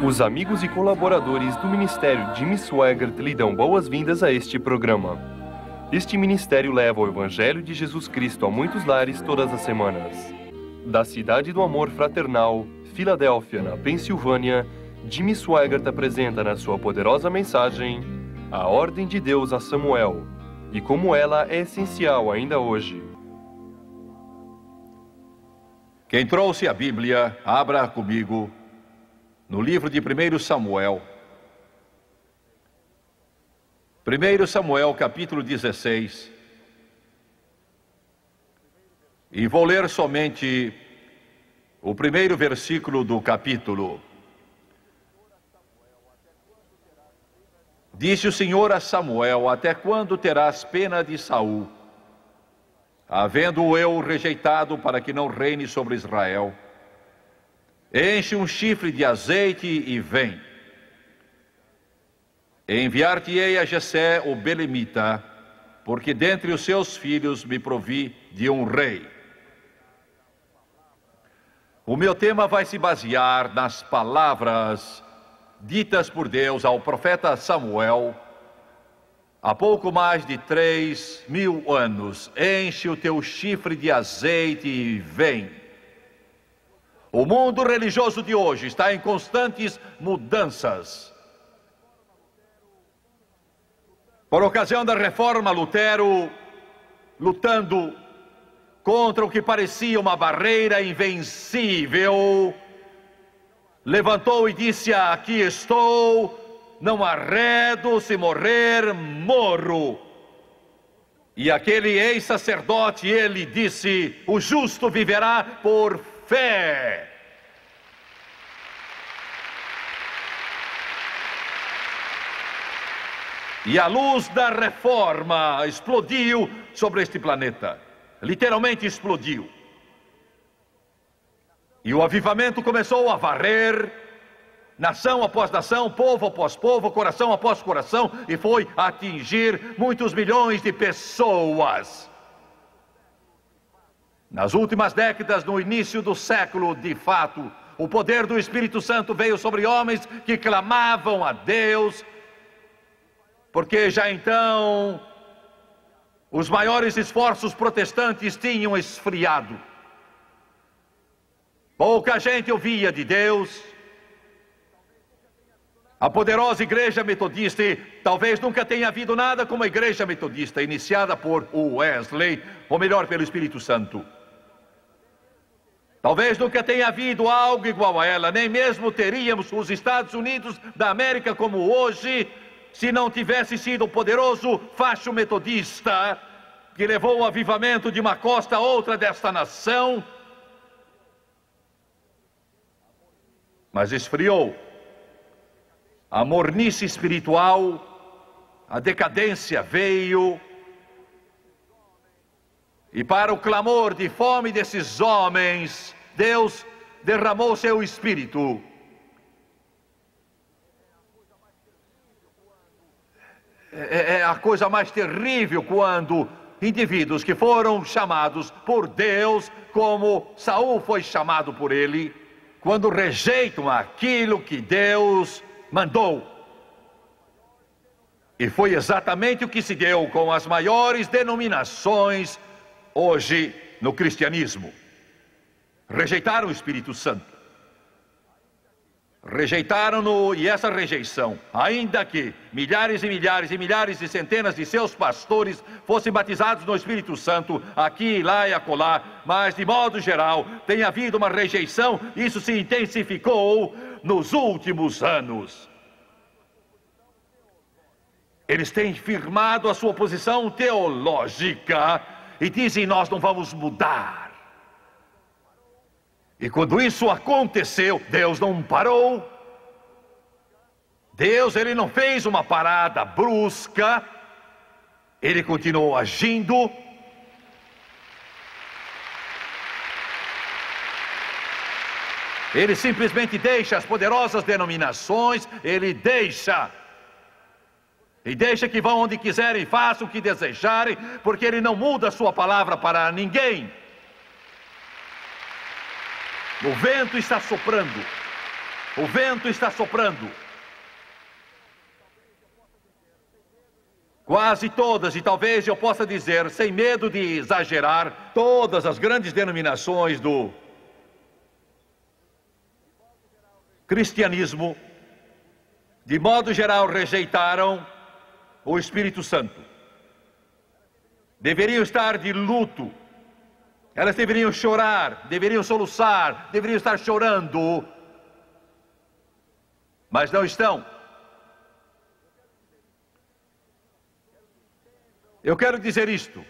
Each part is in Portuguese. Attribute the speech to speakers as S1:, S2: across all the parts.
S1: Os amigos e colaboradores do Ministério Jimmy Swaggart lhe dão boas-vindas a este programa. Este ministério leva o Evangelho de Jesus Cristo a muitos lares todas as semanas. Da cidade do amor fraternal, Filadélfia, na Pensilvânia, Jimmy Swaggart apresenta na sua poderosa mensagem a ordem de Deus a Samuel e como ela é essencial ainda hoje.
S2: Quem trouxe a Bíblia, abra comigo no livro de 1 Samuel. 1 Samuel, capítulo 16. E vou ler somente o primeiro versículo do capítulo. Disse o Senhor a Samuel: até quando terás pena de Saul, havendo-o eu rejeitado para que não reine sobre Israel? Enche um chifre de azeite e vem. Enviar-te-ei a Jessé o belemita, porque dentre os seus filhos me provi de um rei. O meu tema vai se basear nas palavras ditas por Deus ao profeta Samuel há pouco mais de 3.000 anos. Enche o teu chifre de azeite e vem. O mundo religioso de hoje está em constantes mudanças. Por ocasião da reforma, Lutero, lutando contra o que parecia uma barreira invencível, levantou e disse: aqui estou, não arredo, se morrer, morro. E aquele ex-sacerdote, ele disse: o justo viverá por fé. E a luz da reforma explodiu sobre este planeta. Literalmente explodiu. E o avivamento começou a varrer nação após nação, povo após povo, coração após coração, e foi atingir muitos milhões de pessoas. Nas últimas décadas, no início do século, de fato, o poder do Espírito Santo veio sobre homens que clamavam a Deus, porque já então os maiores esforços protestantes tinham esfriado. Pouca gente ouvia de Deus. A poderosa igreja metodista, e talvez nunca tenha havido nada como a igreja metodista, iniciada por Wesley, ou melhor, pelo Espírito Santo. Talvez nunca tenha havido algo igual a ela, nem mesmo teríamos os Estados Unidos da América como hoje, se não tivesse sido o poderoso facho metodista, que levou o avivamento de uma costa a outra desta nação. Mas esfriou. A mornice espiritual, a decadência veio, e para o clamor de fome desses homens, Deus derramou seu Espírito. É a coisa mais terrível quando indivíduos que foram chamados por Deus, como Saul foi chamado por ele, quando rejeitam aquilo que Deus mandou. E foi exatamente o que se deu com as maiores denominações hoje no cristianismo. Rejeitaram o Espírito Santo. Rejeitaram-no, e essa rejeição, ainda que milhares e milhares e milhares e centenas de seus pastores fossem batizados no Espírito Santo, aqui, lá e acolá, mas de modo geral tem havido uma rejeição. Isso se intensificou nos últimos anos. Eles têm firmado a sua posição teológica e dizem: nós não vamos mudar. E quando isso aconteceu, Deus não parou. Deus, ele não fez uma parada brusca. Ele continuou agindo. Ele simplesmente deixa as poderosas denominações, ele deixa. E deixa que vão onde quiserem, façam o que desejarem, porque ele não muda a sua palavra para ninguém. O vento está soprando. O vento está soprando. Quase todas, e talvez eu possa dizer, sem medo de exagerar, todas as grandes denominações do cristianismo, de modo geral, rejeitaram o Espírito Santo. Deveriam estar de luto. Elas deveriam chorar, deveriam soluçar, deveriam estar chorando. Mas não estão. Eu quero dizer isto.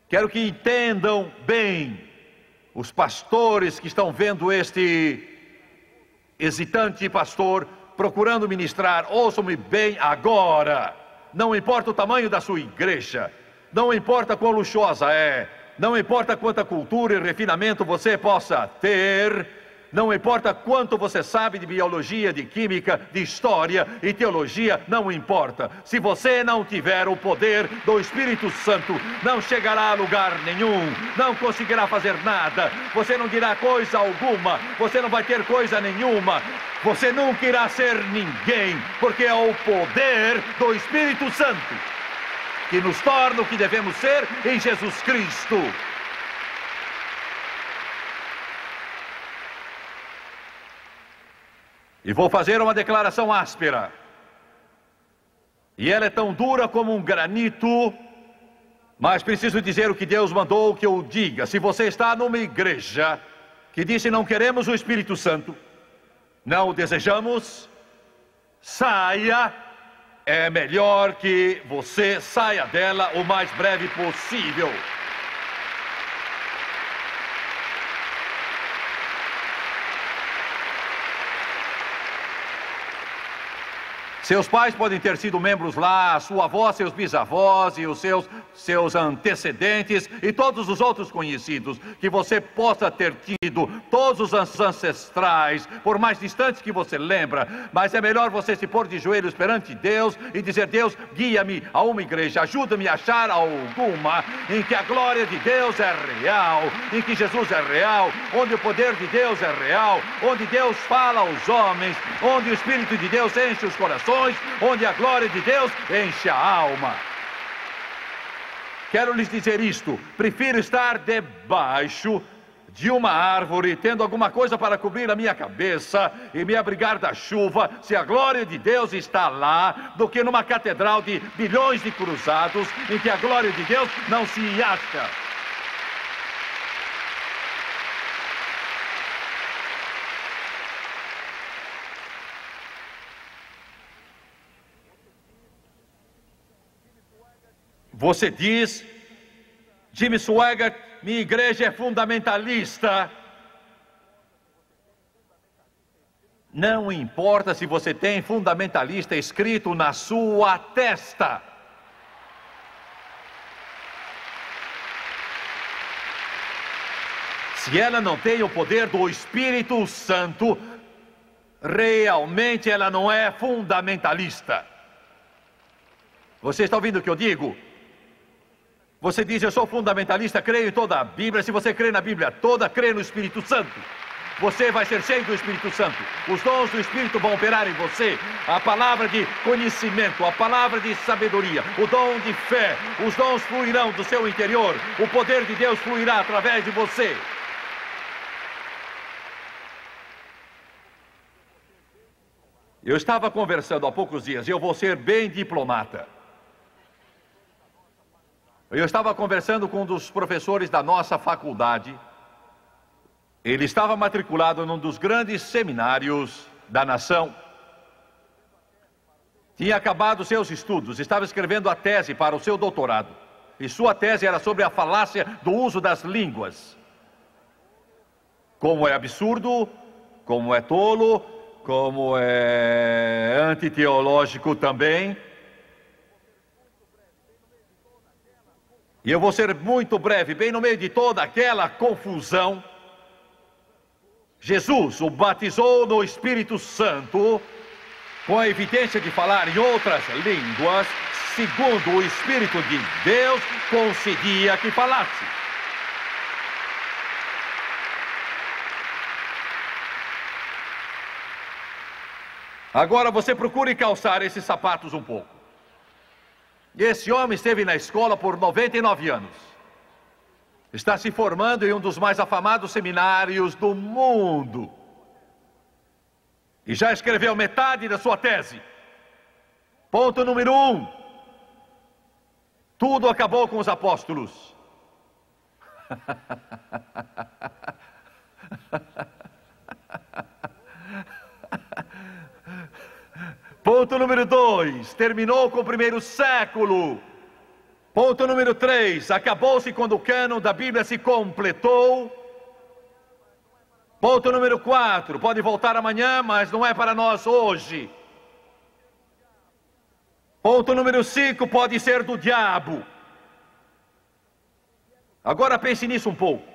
S2: Quero que entendam bem os pastores que estão vendo este hesitante pastor procurando ministrar. Ouçam-me bem agora. Não importa o tamanho da sua igreja, não importa quão luxuosa é, não importa quanta cultura e refinamento você possa ter, não importa quanto você sabe de biologia, de química, de história e teologia, não importa. Se você não tiver o poder do Espírito Santo, não chegará a lugar nenhum, não conseguirá fazer nada, você não dirá coisa alguma, você não vai ter coisa nenhuma, você nunca irá ser ninguém, porque é o poder do Espírito Santo que nos torna o que devemos ser em Jesus Cristo. E vou fazer uma declaração áspera. E ela é tão dura como um granito, mas preciso dizer o que Deus mandou que eu diga. Se você está numa igreja que disse não queremos o Espírito Santo, não o desejamos, saia. É melhor que você saia dela o mais breve possível. Seus pais podem ter sido membros lá, sua avó, seus bisavós e os seus antecedentes e todos os outros conhecidos que você possa ter tido, todos os ancestrais, por mais distantes que você lembra, mas é melhor você se pôr de joelhos perante Deus e dizer: Deus, guia-me a uma igreja, ajuda-me a achar alguma em que a glória de Deus é real, em que Jesus é real, onde o poder de Deus é real, onde Deus fala aos homens, onde o Espírito de Deus enche os corações, onde a glória de Deus enche a alma. Quero lhes dizer isto: prefiro estar debaixo de uma árvore, tendo alguma coisa para cobrir a minha cabeça e me abrigar da chuva, se a glória de Deus está lá, do que numa catedral de bilhões de cruzados, em que a glória de Deus não se acha. Você diz: Jimmy Swaggart, minha igreja é fundamentalista. Não importa se você tem fundamentalista escrito na sua testa. Se ela não tem o poder do Espírito Santo, realmente ela não é fundamentalista. Você está ouvindo o que eu digo? Você diz: eu sou fundamentalista, creio em toda a Bíblia. Se você crê na Bíblia toda, crê no Espírito Santo. Você vai ser cheio do Espírito Santo. Os dons do Espírito vão operar em você. A palavra de conhecimento, a palavra de sabedoria, o dom de fé, os dons fluirão do seu interior. O poder de Deus fluirá através de você. Eu estava conversando há poucos dias, e eu vou ser bem diplomata. Eu estava conversando com um dos professores da nossa faculdade. Ele estava matriculado num dos grandes seminários da nação. Tinha acabado seus estudos, estava escrevendo a tese para o seu doutorado. E sua tese era sobre a falácia do uso das línguas. Como é absurdo, como é tolo, como é antiteológico também. E eu vou ser muito breve, bem no meio de toda aquela confusão, Jesus o batizou no Espírito Santo, com a evidência de falar em outras línguas, segundo o Espírito de Deus concedia que falasse. Agora você procure calçar esses sapatos um pouco. Esse homem esteve na escola por 99 anos. Está se formando em um dos mais afamados seminários do mundo. E já escreveu metade da sua tese. Ponto número 1. Tudo acabou com os apóstolos. Ponto número 2, terminou com o primeiro século. Ponto número 3, acabou-se quando o cânon da Bíblia se completou. Ponto número 4, pode voltar amanhã, mas não é para nós hoje. Ponto número 5, pode ser do diabo. Agora pense nisso um pouco.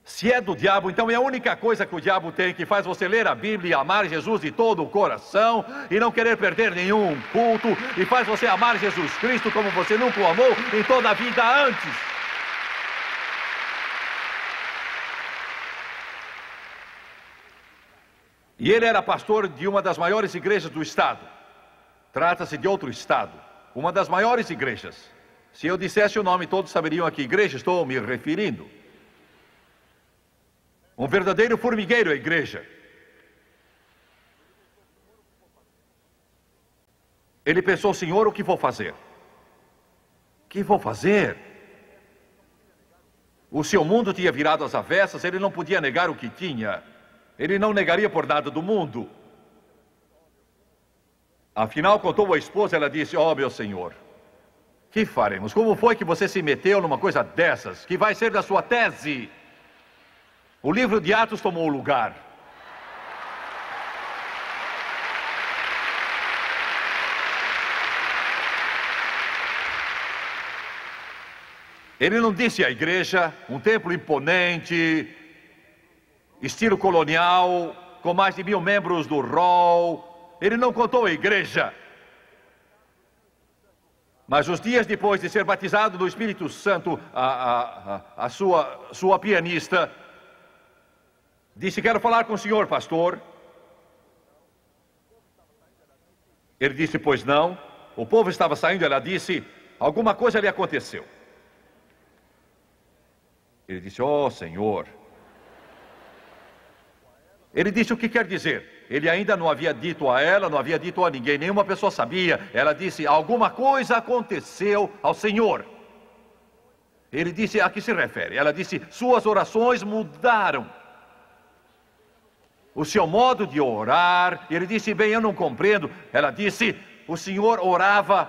S2: Se é do diabo, então é a única coisa que o diabo tem que faz você ler a Bíblia e amar Jesus de todo o coração e não querer perder nenhum culto, e faz você amar Jesus Cristo como você nunca o amou em toda a vida antes. E ele era pastor de uma das maiores igrejas do estado. Trata-se de outro estado, uma das maiores igrejas. Se eu dissesse o nome, todos saberiam a que igreja estou me referindo. Um verdadeiro formigueiro a igreja. Ele pensou: Senhor, o que vou fazer? O que vou fazer? O seu mundo tinha virado às avessas, ele não podia negar o que tinha. Ele não negaria por nada do mundo. Afinal, contou à esposa, ela disse: ó, meu Senhor, que faremos? Como foi que você se meteu numa coisa dessas, que vai ser da sua tese? O livro de Atos tomou o lugar. Ele não disse à igreja, um templo imponente, estilo colonial, com mais de 1000 membros do rol. Ele não contou à igreja. Mas os dias depois de ser batizado do Espírito Santo, a sua pianista disse: quero falar com o senhor, pastor. Ele disse: pois não. O povo estava saindo, ela disse: alguma coisa lhe aconteceu. Ele disse: oh, Senhor. Ele disse: o que quer dizer? Ele ainda não havia dito a ela, não havia dito a ninguém, nenhuma pessoa sabia. Ela disse: alguma coisa aconteceu ao Senhor. Ele disse: a que se refere? Ela disse: suas orações mudaram. O seu modo de orar. Ele disse: bem, eu não compreendo. Ela disse: o senhor orava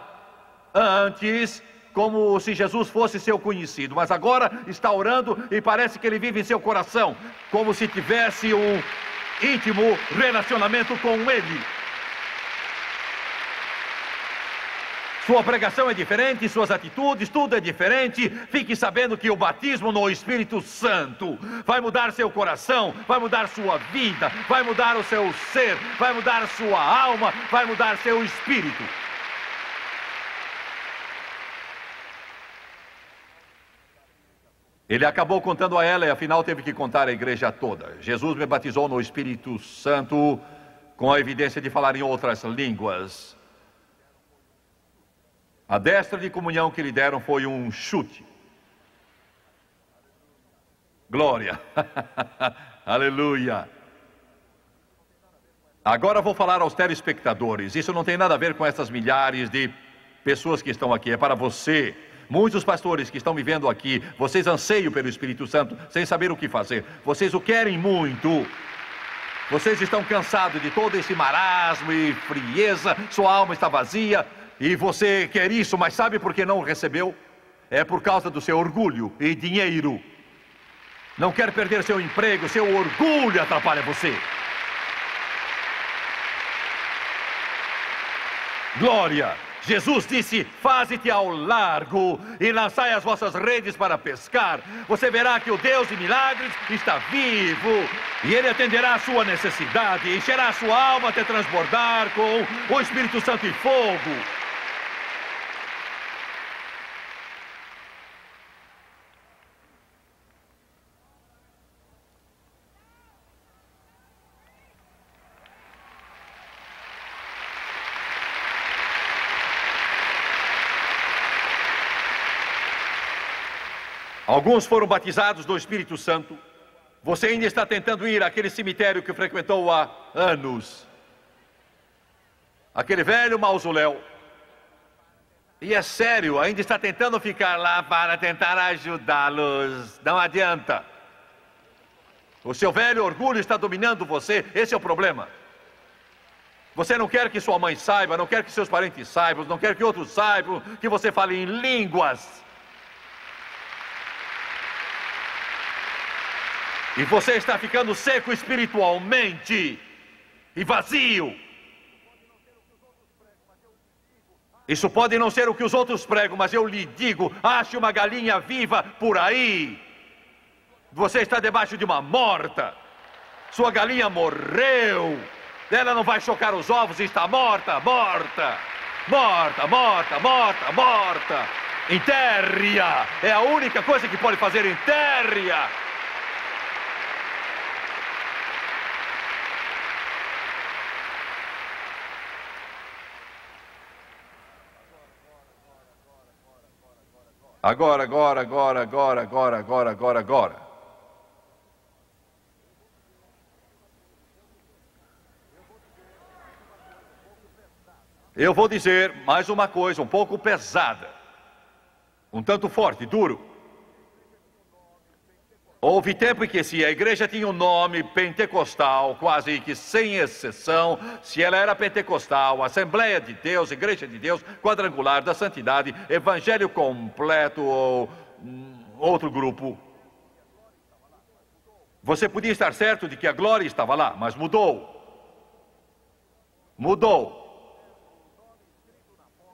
S2: antes como se Jesus fosse seu conhecido, mas agora está orando e parece que ele vive em seu coração, como se tivesse um íntimo relacionamento com ele. Sua pregação é diferente, suas atitudes, tudo é diferente. Fique sabendo que o batismo no Espírito Santo vai mudar seu coração, vai mudar sua vida, vai mudar o seu ser, vai mudar sua alma, vai mudar seu espírito. Ele acabou contando a ela e afinal teve que contar à igreja toda. Jesus me batizou no Espírito Santo com a evidência de falar em outras línguas. A destra de comunhão que lhe deram foi um chute. Glória. Aleluia. Agora vou falar aos telespectadores. Isso não tem nada a ver com essas milhares de pessoas que estão aqui. É para você. Muitos pastores que estão me vendo aqui, vocês anseiam pelo Espírito Santo sem saber o que fazer. Vocês o querem muito. Vocês estão cansados de todo esse marasmo e frieza. Sua alma está vazia. E você quer isso, mas sabe por que não o recebeu? É por causa do seu orgulho e dinheiro. Não quer perder seu emprego, seu orgulho atrapalha você. Glória! Jesus disse: faze-te ao largo e lançai as vossas redes para pescar. Você verá que o Deus de milagres está vivo e Ele atenderá a sua necessidade, encherá a sua alma até transbordar com o Espírito Santo e fogo. Alguns foram batizados no Espírito Santo. Você ainda está tentando ir àquele cemitério que frequentou há anos. Aquele velho mausoléu. E é sério, ainda está tentando ficar lá para tentar ajudá-los. Não adianta. O seu velho orgulho está dominando você. Esse é o problema. Você não quer que sua mãe saiba, não quer que seus parentes saibam, não quer que outros saibam que você fale em línguas. E você está ficando seco espiritualmente e vazio. Isso pode não ser o que os outros pregam, mas eu lhe digo, ache uma galinha viva por aí. Você está debaixo de uma morta. Sua galinha morreu. Ela não vai chocar os ovos e está morta, morta. Morta, morta, morta, morta. Enterre-a. É a única coisa que pode fazer, enterre-a. Agora. Eu vou dizer mais uma coisa, um pouco pesada. Um tanto forte, duro. Houve tempo em que se a igreja tinha um nome pentecostal, quase que sem exceção, se ela era pentecostal, Assembleia de Deus, Igreja de Deus, Quadrangular da Santidade, Evangelho Completo ou outro grupo. Você podia estar certo de que a glória estava lá, mas mudou. Mudou.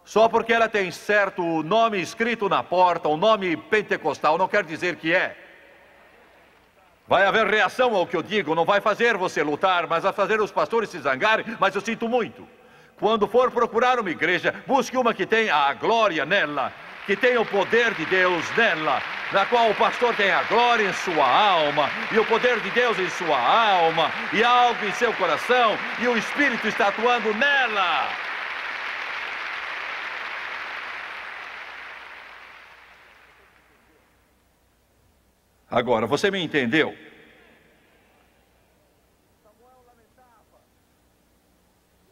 S2: Só porque ela tem certo nome escrito na porta, um nome pentecostal, não quer dizer que é. Vai haver reação ao que eu digo, não vai fazer você lutar, mas vai fazer os pastores se zangarem, mas eu sinto muito. Quando for procurar uma igreja, busque uma que tenha a glória nela, que tenha o poder de Deus nela, na qual o pastor tem a glória em sua alma, e o poder de Deus em sua alma, e algo em seu coração, e o Espírito está atuando nela. Agora, você me entendeu?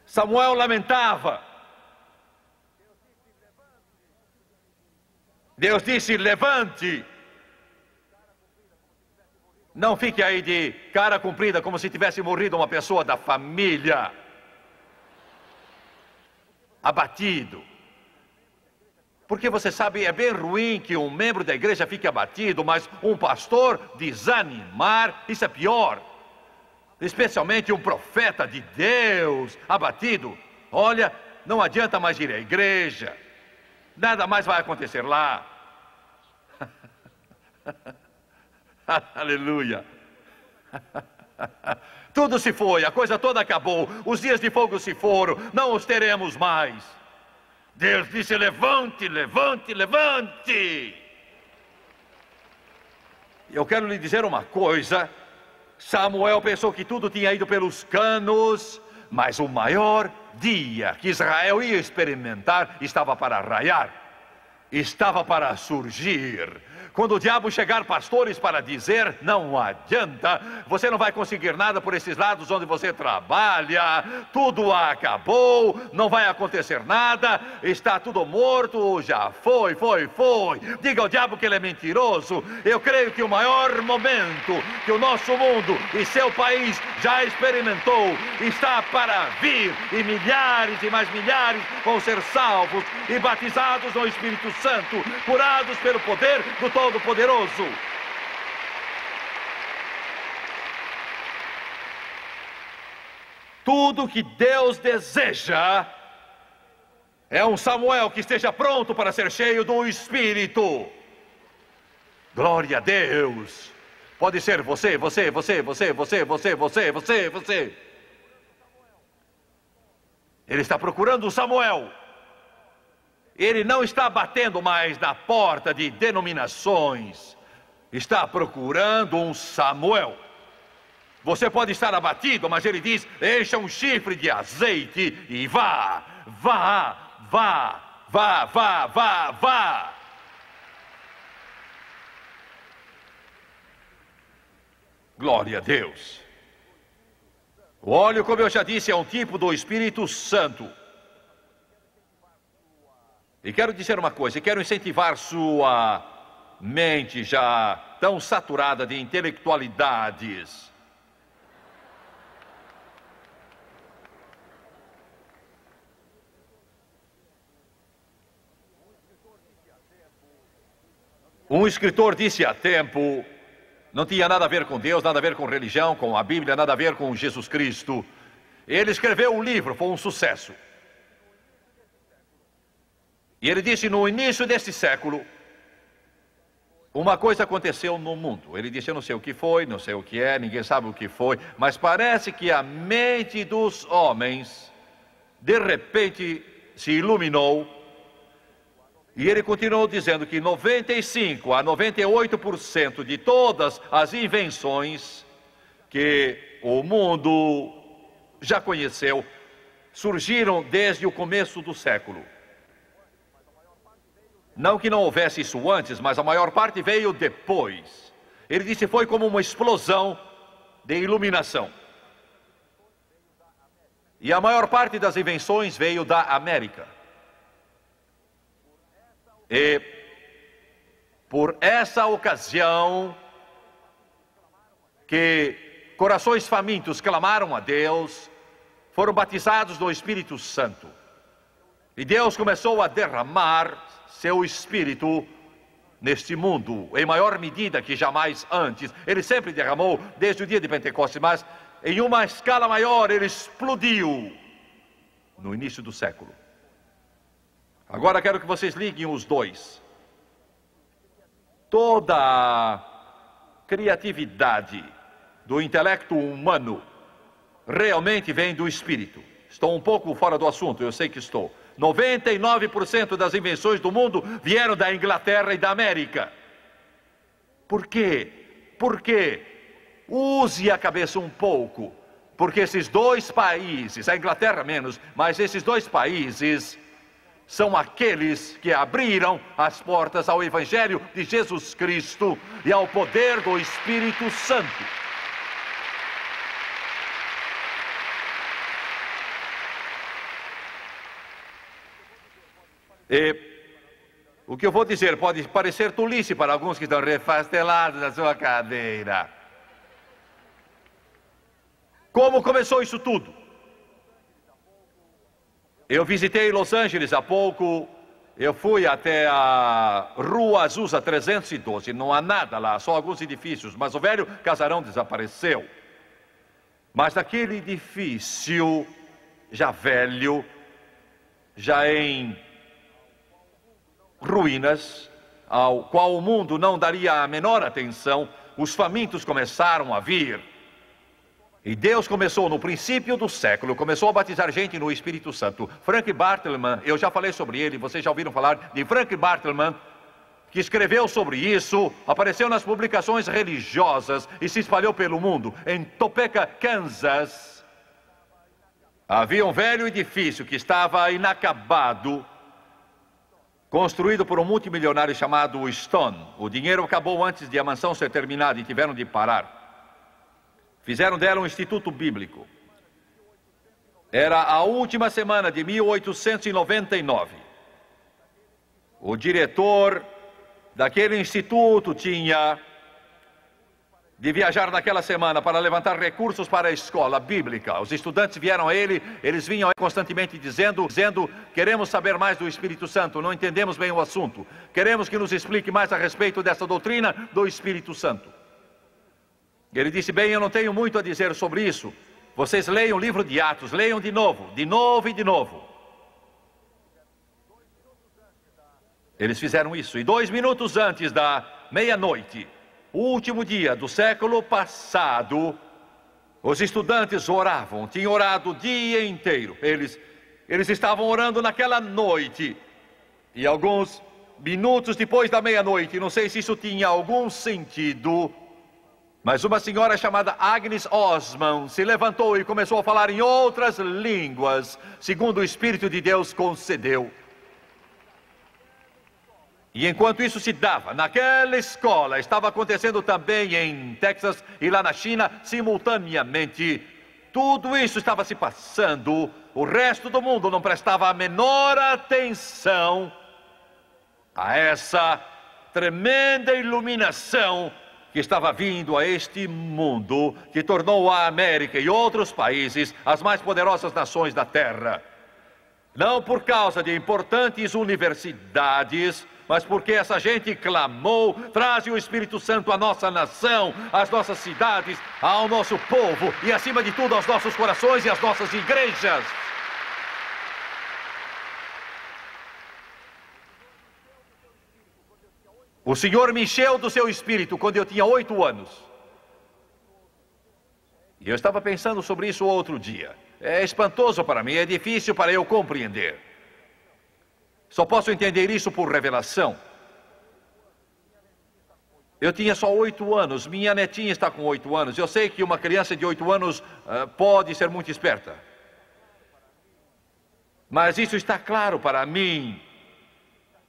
S2: Samuel lamentava. Deus disse, levante. Não fique aí de cara comprida como se tivesse morrido uma pessoa da família. Abatido. Porque você sabe, é bem ruim que um membro da igreja fique abatido, mas um pastor desanimar, isso é pior. Especialmente um profeta de Deus abatido. Olha, não adianta mais ir à igreja. Nada mais vai acontecer lá. Aleluia. Tudo se foi, a coisa toda acabou. Os dias de fogo se foram, não os teremos mais. Deus disse, levante, levante, levante. Eu quero lhe dizer uma coisa. Samuel pensou que tudo tinha ido pelos canos, mas o maior dia que Israel ia experimentar estava para raiar. Estava para surgir. Quando o diabo chegar, pastores, para dizer, não adianta, você não vai conseguir nada por esses lados onde você trabalha, tudo acabou, não vai acontecer nada, está tudo morto, já foi. Diga ao diabo que ele é mentiroso. Eu creio que o maior momento que o nosso mundo e seu país já experimentou está para vir, e milhares e mais milhares vão ser salvos e batizados no Espírito Santo, curados pelo poder do Todo-Poderoso. Tudo que Deus deseja é um Samuel que esteja pronto para ser cheio do Espírito. Glória a Deus. Pode ser você. Ele está procurando um Samuel. Ele não está batendo mais na porta de denominações. Está procurando um Samuel. Você pode estar abatido, mas ele diz, encha um chifre de azeite e vá. Glória a Deus. O óleo, como eu já disse, é um tipo do Espírito Santo. E quero dizer uma coisa, quero incentivar sua mente já tão saturada de intelectualidades. Um escritor disse há tempo, não tinha nada a ver com Deus, nada a ver com religião, com a Bíblia, nada a ver com Jesus Cristo. Ele escreveu um livro, foi um sucesso. E ele disse, no início deste século, uma coisa aconteceu no mundo. Ele disse, eu não sei o que foi, não sei o que é, ninguém sabe o que foi, mas parece que a mente dos homens, de repente, se iluminou. E ele continuou dizendo que 95 a 98% de todas as invenções que o mundo já conheceu, surgiram desde o começo do século. Não que não houvesse isso antes, mas a maior parte veio depois. Ele disse que foi como uma explosão de iluminação. E a maior parte das invenções veio da América. E por essa ocasião que corações famintos clamaram a Deus, foram batizados no Espírito Santo. E Deus começou a derramar seu Espírito neste mundo, em maior medida que jamais antes. Ele sempre derramou, desde o dia de Pentecostes, mas em uma escala maior, ele explodiu no início do século. Agora quero que vocês liguem os dois. Toda a criatividade do intelecto humano realmente vem do Espírito. Estou um pouco fora do assunto, eu sei que estou. 99% das invenções do mundo vieram da Inglaterra e da América. Por quê? Porque use a cabeça um pouco. Porque esses dois países, a Inglaterra menos, mas esses dois países são aqueles que abriram as portas ao Evangelho de Jesus Cristo e ao poder do Espírito Santo. E o que eu vou dizer pode parecer tolice para alguns que estão refastelados na sua cadeira. Como começou isso tudo? Eu visitei Los Angeles há pouco, eu fui até a Rua Azusa 312, não há nada lá, só alguns edifícios, mas o velho casarão desapareceu. Mas naquele edifício, já velho, já em ruínas, ao qual o mundo não daria a menor atenção, os famintos começaram a vir. E Deus começou no princípio do século, começou a batizar gente no Espírito Santo. Frank Bartleman, eu já falei sobre ele, vocês já ouviram falar de Frank Bartleman, que escreveu sobre isso, apareceu nas publicações religiosas e se espalhou pelo mundo. Em Topeka, Kansas, havia um velho edifício que estava inacabado, construído por um multimilionário chamado Stone. O dinheiro acabou antes de a mansão ser terminada e tiveram de parar. Fizeram dela um instituto bíblico. Era a última semana de 1899. O diretor daquele instituto tinha de viajar naquela semana para levantar recursos para a escola bíblica. Os estudantes vieram a ele, eles vinham constantemente dizendo, queremos saber mais do Espírito Santo, não entendemos bem o assunto. Queremos que nos explique mais a respeito dessa doutrina do Espírito Santo. Ele disse, bem, eu não tenho muito a dizer sobre isso. Vocês leiam o livro de Atos, leiam de novo e de novo. Eles fizeram isso, e 2 minutos antes da meia-noite, o último dia do século passado, os estudantes oravam, tinham orado o dia inteiro. Eles estavam orando naquela noite, e alguns minutos depois da meia-noite, não sei se isso tinha algum sentido, mas uma senhora chamada Agnes Osman se levantou e começou a falar em outras línguas, segundo o Espírito de Deus concedeu. E enquanto isso se dava, naquela escola, estava acontecendo também em Texas e lá na China, simultaneamente. Tudo isso estava se passando. O resto do mundo não prestava a menor atenção a essa tremenda iluminação que estava vindo a este mundo, que tornou a América e outros países as mais poderosas nações da Terra. Não por causa de importantes universidades, mas porque essa gente clamou: traze o Espírito Santo à nossa nação, às nossas cidades, ao nosso povo e, acima de tudo, aos nossos corações e às nossas igrejas. O Senhor me encheu do seu Espírito quando eu tinha 8 anos. E eu estava pensando sobre isso outro dia. É espantoso para mim, é difícil para eu compreender. Só posso entender isso por revelação. Eu tinha só 8 anos, minha netinha está com 8 anos. Eu sei que uma criança de 8 anos pode ser muito esperta. Mas isso está claro para mim.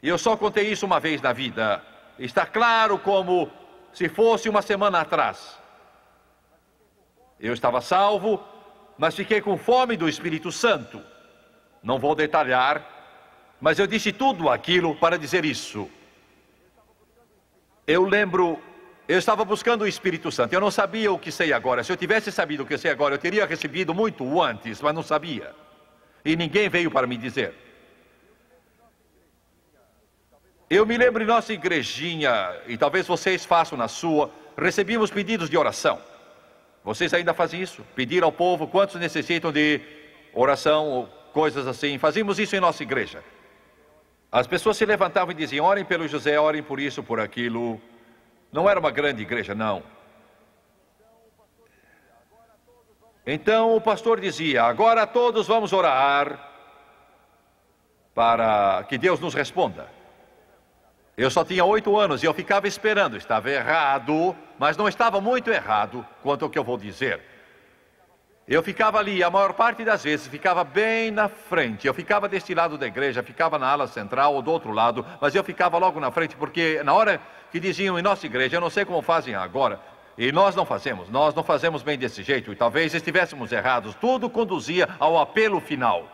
S2: E eu só contei isso uma vez na vida. Está claro como se fosse uma semana atrás. Eu estava salvo, mas fiquei com fome do Espírito Santo. Não vou detalhar, mas eu disse tudo aquilo para dizer isso. Eu lembro, eu estava buscando o Espírito Santo. Eu não sabia o que sei agora. Se eu tivesse sabido o que sei agora, eu teria recebido muito antes, mas não sabia. E ninguém veio para me dizer. Eu me lembro em nossa igrejinha, e talvez vocês façam na sua, recebíamos pedidos de oração. Vocês ainda fazem isso? Pedir ao povo quantos necessitam de oração ou coisas assim. Fazíamos isso em nossa igreja. As pessoas se levantavam e diziam: orem pelo José, orem por isso, por aquilo. Não era uma grande igreja, não. Então o pastor dizia: agora todos vamos orar para que Deus nos responda. Eu só tinha 8 anos e eu ficava esperando. Estava errado, mas não estava muito errado quanto ao que eu vou dizer. Eu ficava ali, a maior parte das vezes, ficava bem na frente. Eu ficava deste lado da igreja, ficava na ala central ou do outro lado, mas eu ficava logo na frente, porque na hora que diziam em nossa igreja, eu não sei como fazem agora, e nós não fazemos bem desse jeito, e talvez estivéssemos errados, tudo conduzia ao apelo final.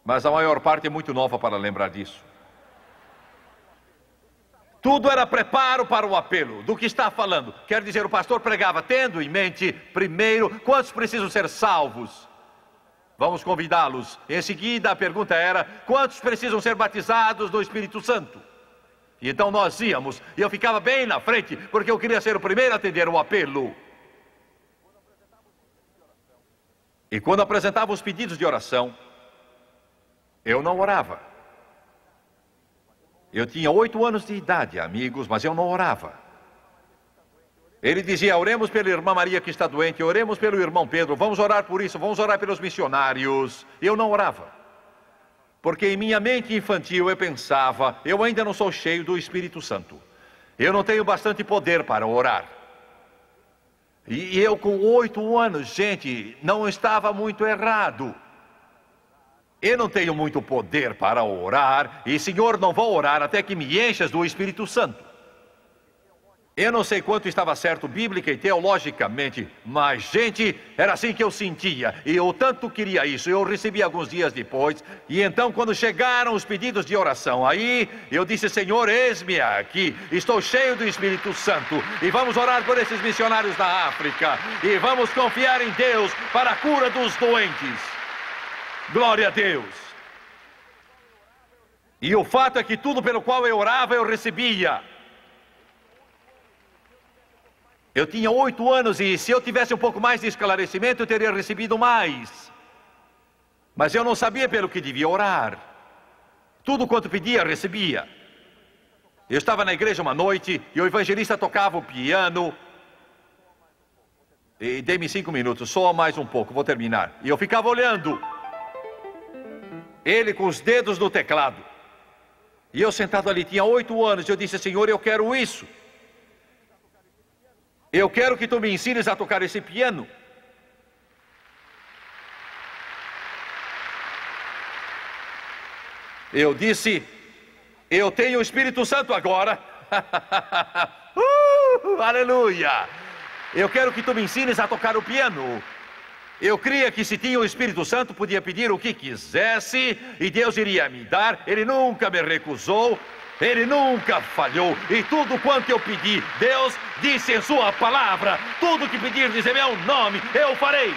S2: Mas a maior parte é muito nova para lembrar disso. Tudo era preparo para o apelo. Do que está falando? Quer dizer, o pastor pregava tendo em mente, primeiro, quantos precisam ser salvos? Vamos convidá-los. Em seguida, a pergunta era: quantos precisam ser batizados no Espírito Santo? E então nós íamos, e eu ficava bem na frente, porque eu queria ser o primeiro a atender o apelo. E quando apresentava os pedidos de oração, eu não orava. Eu tinha 8 anos de idade, amigos, mas eu não orava. Ele dizia: oremos pela irmã Maria que está doente, oremos pelo irmão Pedro, vamos orar por isso, vamos orar pelos missionários. Eu não orava. Porque em minha mente infantil eu pensava: eu ainda não sou cheio do Espírito Santo. Eu não tenho bastante poder para orar. E eu com 8 anos, gente, não estava muito errado. Eu não tenho muito poder para orar, e Senhor, não vou orar até que me enchas do Espírito Santo. Eu não sei quanto estava certo bíblica e teologicamente, mas, gente, era assim que eu sentia, e eu tanto queria isso. Eu recebi alguns dias depois, e então quando chegaram os pedidos de oração, aí eu disse: Senhor, eis-me aqui, estou cheio do Espírito Santo, e vamos orar por esses missionários da África, e vamos confiar em Deus para a cura dos doentes. Glória a Deus. E o fato é que tudo pelo qual eu orava, eu recebia. Eu tinha 8 anos e se eu tivesse um pouco mais de esclarecimento, eu teria recebido mais. Mas eu não sabia pelo que devia orar. Tudo quanto pedia, recebia. Eu estava na igreja uma noite e o evangelista tocava o piano. E dê-me 5 minutos, só mais um pouco, vou terminar. E eu ficava olhando ele com os dedos no teclado. E eu sentado ali, tinha 8 anos, eu disse: Senhor, eu quero isso. Eu quero que tu me ensines a tocar esse piano. Eu disse: Eu tenho o Espírito Santo agora. Aleluia! Eu quero que tu me ensines a tocar o piano. Eu cria que se tinha o Espírito Santo, podia pedir o que quisesse e Deus iria me dar. Ele nunca me recusou, Ele nunca falhou. E tudo quanto eu pedi, Deus disse em sua palavra: tudo que pedirdes em meu nome, eu farei.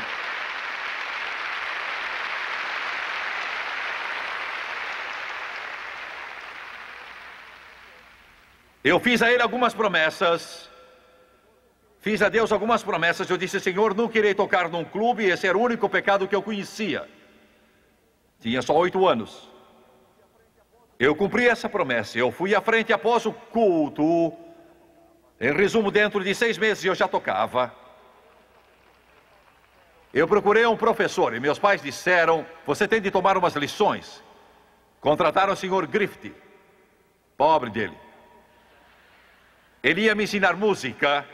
S2: Eu fiz a Ele algumas promessas. Fiz a Deus algumas promessas. Eu disse: Senhor, nunca irei tocar num clube. Esse era o único pecado que eu conhecia. Tinha só 8 anos. Eu cumpri essa promessa. Eu fui à frente após o culto. Em resumo, dentro de 6 meses eu já tocava. Eu procurei um professor e meus pais disseram: você tem de tomar umas lições. Contrataram o senhor Griffith. Pobre dele. Ele ia me ensinar música.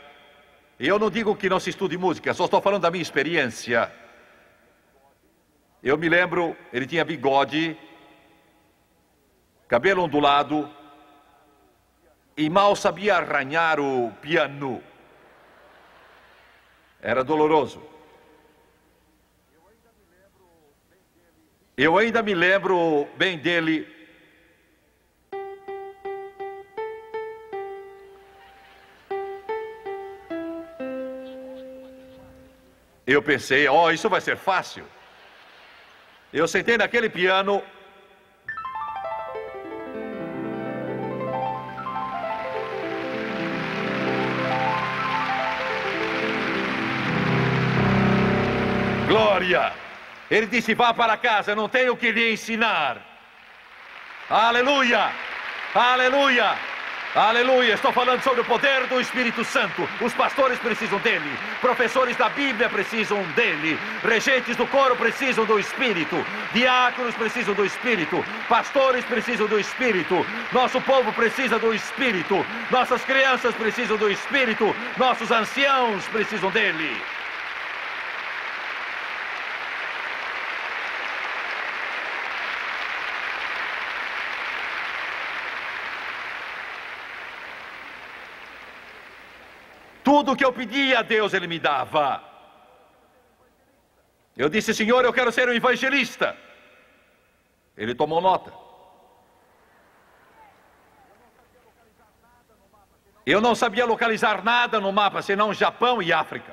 S2: E eu não digo que não se estude música, só estou falando da minha experiência. Eu me lembro, ele tinha bigode, cabelo ondulado e mal sabia arranhar o piano. Era doloroso. Eu ainda me lembro bem dele. Eu pensei: oh, isso vai ser fácil. Eu sentei naquele piano. Glória! Ele disse: vá para casa, não tenho o que lhe ensinar. Aleluia! Aleluia! Aleluia! Estou falando sobre o poder do Espírito Santo. Os pastores precisam dele. Professores da Bíblia precisam dele. Regentes do coro precisam do Espírito. Diáconos precisam do Espírito. Pastores precisam do Espírito. Nosso povo precisa do Espírito. Nossas crianças precisam do Espírito. Nossos anciãos precisam dele. Tudo o que eu pedia a Deus, Ele me dava. Eu disse: Senhor, eu quero ser um evangelista. Ele tomou nota. Eu não sabia localizar nada no mapa, senão Japão e África.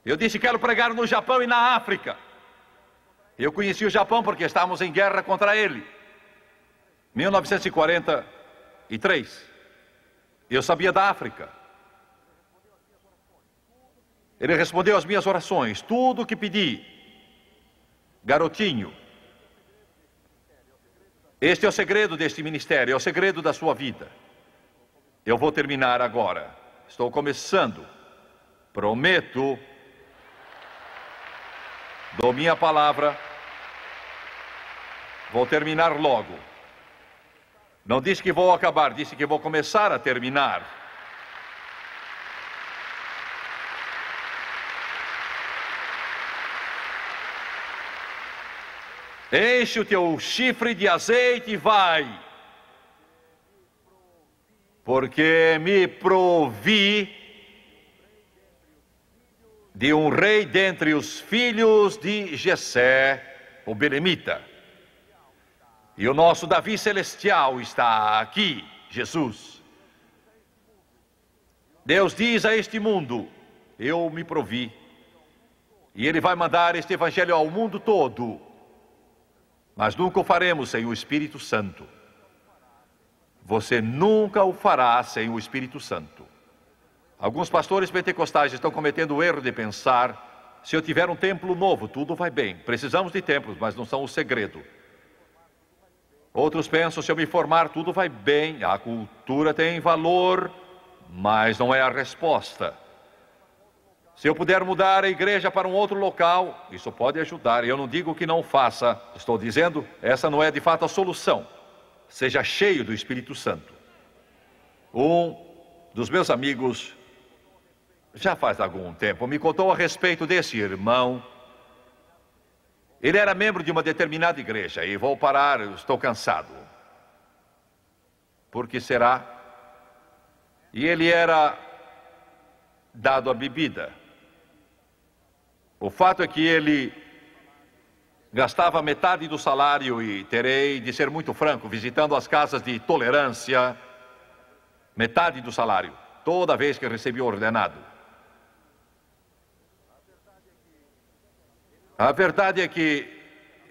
S2: Eu disse: quero pregar no Japão e na África. Eu conheci o Japão porque estávamos em guerra contra ele. 1943. Eu sabia da África. Ele respondeu às minhas orações, tudo o que pedi. Garotinho, este é o segredo deste ministério, é o segredo da sua vida. Eu vou terminar agora. Estou começando. Prometo, dou minha palavra, vou terminar logo. Não disse que vou acabar, disse que vou começar a terminar. Enche o teu chifre de azeite e vai, porque me provi de um rei dentre os filhos de Jessé, o Belemita. E o nosso Davi celestial está aqui, Jesus. Deus diz a este mundo: eu me provi, e Ele vai mandar este evangelho ao mundo todo. Mas nunca o faremos sem o Espírito Santo. Você nunca o fará sem o Espírito Santo. Alguns pastores pentecostais estão cometendo o erro de pensar: se eu tiver um templo novo, tudo vai bem. Precisamos de templos, mas não são o segredo. Outros pensam: se eu me formar, tudo vai bem. A cultura tem valor, mas não é a resposta. Se eu puder mudar a igreja para um outro local, isso pode ajudar. Eu não digo que não faça. Estou dizendo, essa não é de fato a solução. Seja cheio do Espírito Santo. Um dos meus amigos, já faz algum tempo, me contou a respeito desse irmão. Ele era membro de uma determinada igreja. E vou parar, estou cansado. por que será? E ele era dado a bebida. O fato é que ele gastava metade do salário, e terei de ser muito franco, visitando as casas de tolerância, metade do salário, toda vez que recebia o ordenado. A verdade é que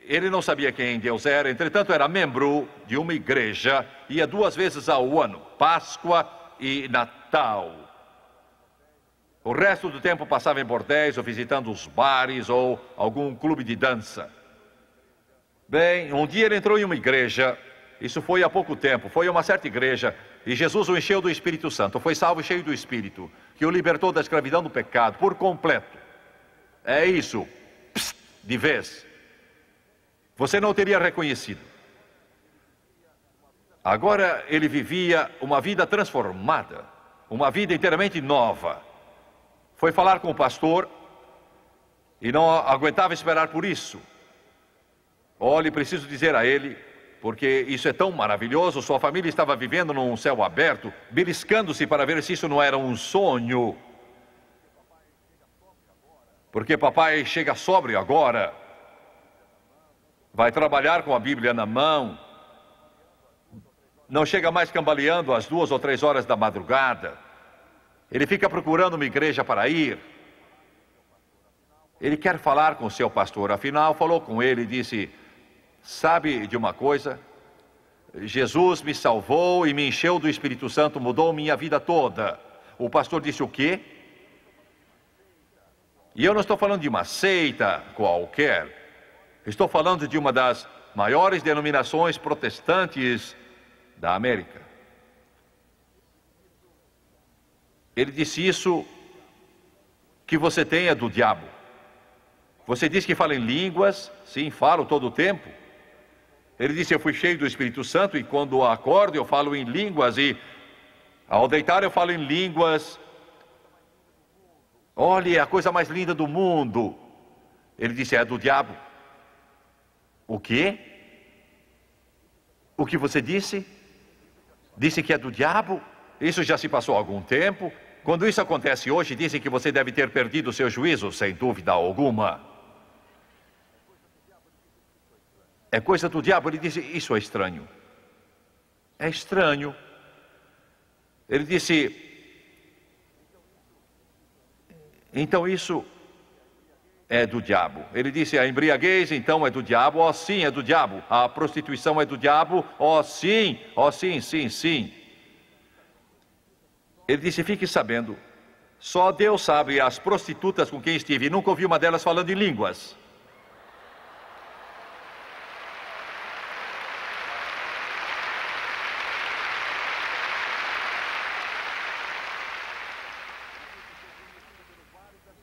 S2: ele não sabia quem Deus era, entretanto era membro de uma igreja, ia 2 vezes ao ano, Páscoa e Natal. O resto do tempo passava em bordéis, ou visitando os bares, ou algum clube de dança. Bem, um dia ele entrou em uma igreja, isso foi há pouco tempo, foi a uma certa igreja, e Jesus o encheu do Espírito Santo, foi salvo e cheio do Espírito, que o libertou da escravidão do pecado, por completo. É isso, de vez. Você não teria reconhecido. Agora ele vivia uma vida transformada, uma vida inteiramente nova. Foi falar com o pastor e não aguentava esperar por isso. Olhe, preciso dizer a ele, porque isso é tão maravilhoso, sua família estava vivendo num céu aberto, beliscando-se para ver se isso não era um sonho. Porque papai chega sóbrio agora, vai trabalhar com a Bíblia na mão, não chega mais cambaleando às 2 ou 3 horas da madrugada, ele fica procurando uma igreja para ir. Ele quer falar com o seu pastor, afinal falou com ele e disse: sabe de uma coisa? Jesus me salvou e me encheu do Espírito Santo, mudou minha vida toda. O pastor disse: o quê? E eu não estou falando de uma seita qualquer. Estou falando de uma das maiores denominações protestantes da América. Ele disse: isso que você tem é do diabo. Você diz que fala em línguas. Sim, falo todo o tempo. Ele disse: eu fui cheio do Espírito Santo, e quando acordo eu falo em línguas, e ao deitar eu falo em línguas. Olhe, é a coisa mais linda do mundo. Ele disse: é do diabo. O quê? O que você disse? Disse que é do diabo? Isso já se passou há algum tempo. Quando isso acontece hoje, dizem que você deve ter perdido o seu juízo, sem dúvida alguma. É coisa do diabo. Ele disse: isso é estranho. É estranho. Ele disse: então isso é do diabo. Ele disse: a embriaguez então é do diabo. Oh, sim, é do diabo. A prostituição é do diabo. Oh, sim, sim, sim. Ele disse: fique sabendo, só Deus sabe as prostitutas com quem estive, e nunca ouvi uma delas falando em línguas.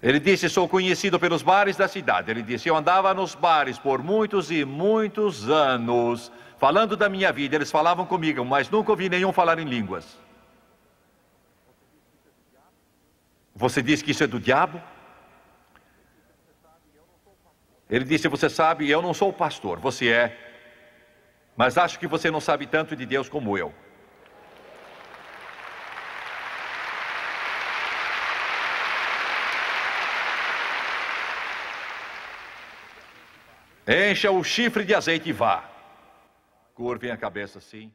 S2: Ele disse: sou conhecido pelos bares da cidade. Ele disse: eu andava nos bares por muitos e muitos anos, falando da minha vida. Eles falavam comigo, mas nunca ouvi nenhum falar em línguas. Você diz que isso é do diabo? Ele disse: você sabe, eu não sou o pastor, você é. Mas acho que você não sabe tanto de Deus como eu. Encha o chifre de azeite e vá. Curvem a cabeça assim.